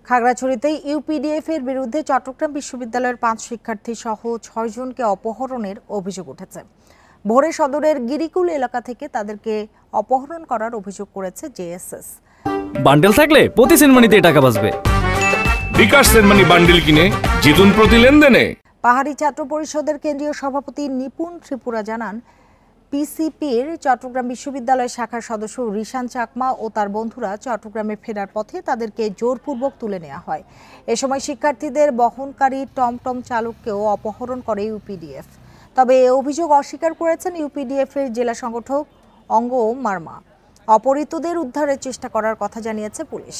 খাগড়াছড়িতে UPDF এর বিরুদ্ধে চট্টগ্রাম বিশ্ববিদ্যালয়ের 5 শিক্ষার্থী সহ 6 জনকে অপহরণের অভিযোগ উঠেছে। ভোরে সদরের গিরিকুল এলাকা থেকে তাদেরকে অপহরণ করার অভিযোগ করেছে জেএসএস। বান্ডেল থাকলে প্রতি সেনমানিতে টাকা বাঁচবে। বিকাশ সেনমানি বান্ডেল কিনে জিতুন প্রতি লেনদেনে। পাহাড়ি ছাত্র পরিষদের কেন্দ্রীয় সভাপতি নিপুণ ত্রিপুরা জানান, পিসিপির চট্টগ্রাম বিশ্ববিদ্যালয় শাখার সদস্য রিশান চাকমা ও তার বন্ধুরা চট্টগ্রামে ফেরার পথে তাদেরকে জোরপূর্বক তুলে নেওয়া হয়। এ সময় শিক্ষার্থীদের বহনকারী টমটম চালককেও অপহরণ করে ইউপিডিএফ। তবে এ অভিযোগ অস্বীকার করেছেন ইউপিডিএফ এর জেলা সংগঠক অঙ্গ মার্মা। অপহৃতদের উদ্ধারের চেষ্টা করার কথা জানিয়েছে পুলিশ।